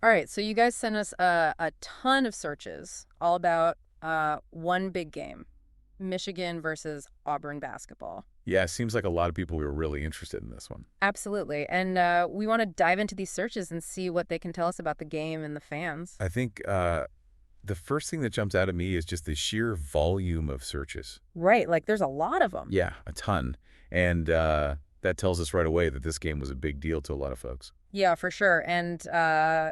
All right, so you guys sent us a ton of searches all about one big game, Michigan versus Auburn basketball. Yeah, it seems like a lot of people were really interested in this one. Absolutely. And we want to dive into these searches and see what they can tell us about the game and the fans. I think the first thing that jumps out at me is just the sheer volume of searches. Right, like there's a lot of them. Yeah, a ton. And that tells us right away that this game was a big deal to a lot of folks. Yeah, for sure. And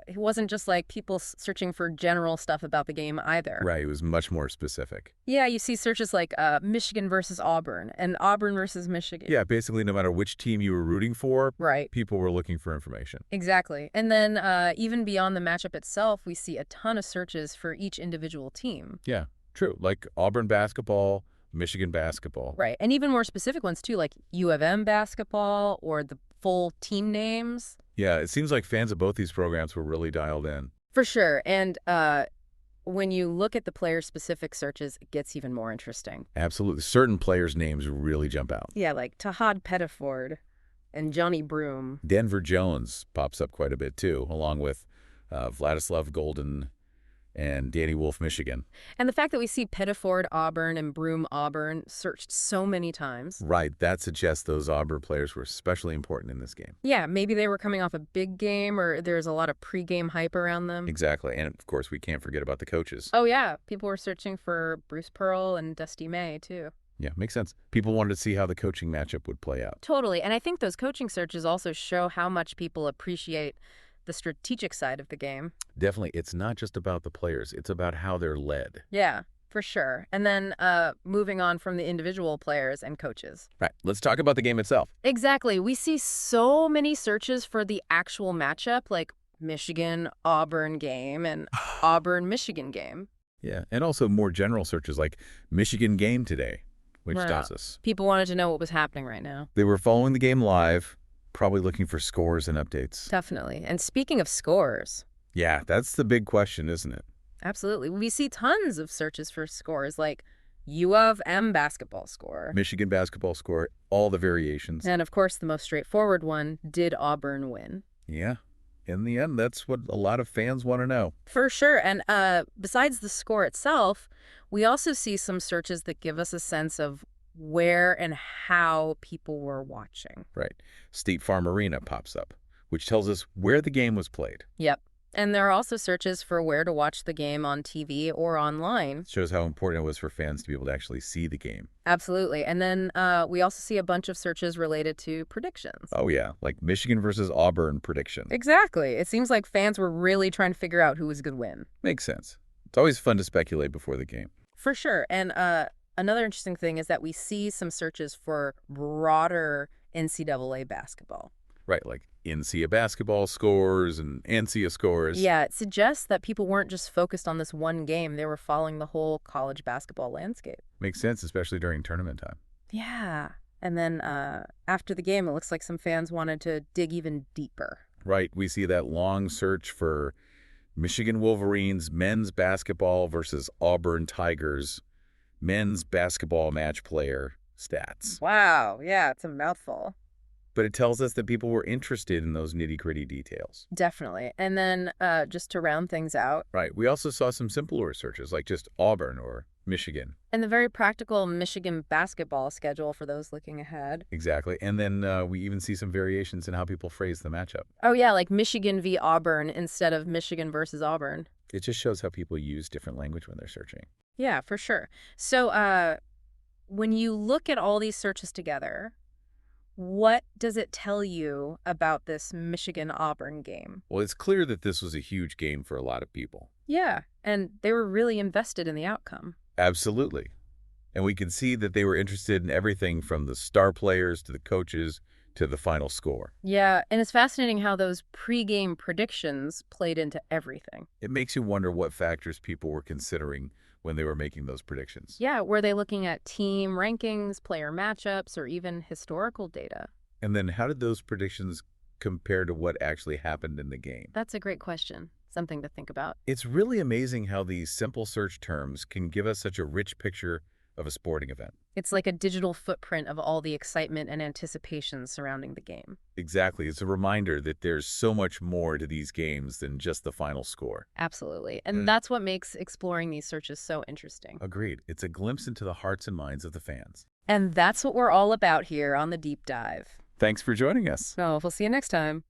it wasn't just like people searching for general stuff about the game either. Right, it was much more specific. Yeah, you see searches like Michigan versus Auburn and Auburn versus Michigan. Yeah, basically no matter which team you were rooting for, Right. people were looking for information. Exactly. And then even beyond the matchup itself, we see a ton of searches for each individual team. Yeah, true. Like Auburn basketball, Michigan basketball. Right. And even more specific ones too, like U of M basketball or the full team names. Yeah, it seems like fans of both these programs were really dialed in. For sure. And when you look at the player-specific searches, it gets even more interesting. Absolutely. Certain players' names really jump out. Yeah, like Tahad Pettiford and Johnny Broom. Denver Jones pops up quite a bit too, along with Vladislav Golden and Danny Wolf, Michigan. And the fact that we see Pettiford Auburn and Broom Auburn searched so many times. Right, that suggests those Auburn players were especially important in this game. Yeah, maybe they were coming off a big game or there's a lot of pregame hype around them. Exactly, and of course we can't forget about the coaches. Oh, yeah. People were searching for Bruce Pearl and Dusty May, too. Yeah, makes sense. People wanted to see how the coaching matchup would play out. Totally. And I think those coaching searches also show how much people appreciate the strategic side of the game. Definitely, it's not just about the players, it's about how they're led. Yeah, for sure. And then moving on from the individual players and coaches. Right, let's talk about the game itself. Exactly. We see so many searches for the actual matchup, like Michigan-Auburn game and Auburn-Michigan game. Yeah, and also more general searches like Michigan game today, which Wow. tells us. People wanted to know what was happening right now. They were following the game live, probably looking for scores and updates. Definitely. And speaking of scores, Yeah, that's the big question, isn't it? absolutely. We see tons of searches for scores like U of M basketball score. Michigan basketball score, all the variations. And of course, the most straightforward one, did Auburn win? Yeah, in the end, that's what a lot of fans want to know. For sure. And besides the score itself, we also see some searches that give us a sense of where and how people were watching. Right. State Farm Arena pops up, which tells us where the game was played. Yep. And there are also searches for where to watch the game on TV or online. Shows how important it was for fans to be able to actually see the game. Absolutely. And then we also see a bunch of searches related to predictions. Oh, yeah, like Michigan versus Auburn prediction. Exactly. It seems like fans were really trying to figure out who was going to win. Makes sense. It's always fun to speculate before the game. For sure. And another interesting thing is that we see some searches for broader NCAA basketball. Right, like NCAA basketball scores and NCAA scores. Yeah, it suggests that people weren't just focused on this one game. They were following the whole college basketball landscape. Makes sense, especially during tournament time. Yeah. And then after the game, it looks like some fans wanted to dig even deeper. Right, we see that long search for Michigan Wolverines men's basketball versus Auburn Tigers men's basketball match player stats. Wow. Yeah, it's a mouthful. But it tells us that people were interested in those nitty-gritty details. Definitely. And then just to round things out. Right, we also saw some simpler searches like just Auburn or Michigan. And the very practical Michigan basketball schedule for those looking ahead. Exactly, and then we even see some variations in how people phrase the matchup. Oh, yeah, like Michigan v. Auburn instead of Michigan versus Auburn. It just shows how people use different language when they're searching. Yeah, for sure. So when you look at all these searches together, what does it tell you about this Michigan-Auburn game? Well, it's clear that this was a huge game for a lot of people. Yeah, and they were really invested in the outcome. Absolutely. And we can see that they were interested in everything from the star players to the coaches to the final score. Yeah, and it's fascinating how those pregame predictions played into everything. It makes you wonder what factors people were considering when they were making those predictions. Yeah, were they looking at team rankings, player matchups, or even historical data? And then how did those predictions compare to what actually happened in the game? That's a great question. Something to think about. It's really amazing how these simple search terms can give us such a rich picture of a sporting event. It's like a digital footprint of all the excitement and anticipation surrounding the game. Exactly. It's a reminder that there's so much more to these games than just the final score. Absolutely. And that's what makes exploring these searches so interesting. Agreed. It's a glimpse into the hearts and minds of the fans. And that's what we're all about here on the Deep Dive. Thanks for joining us. So we'll see you next time.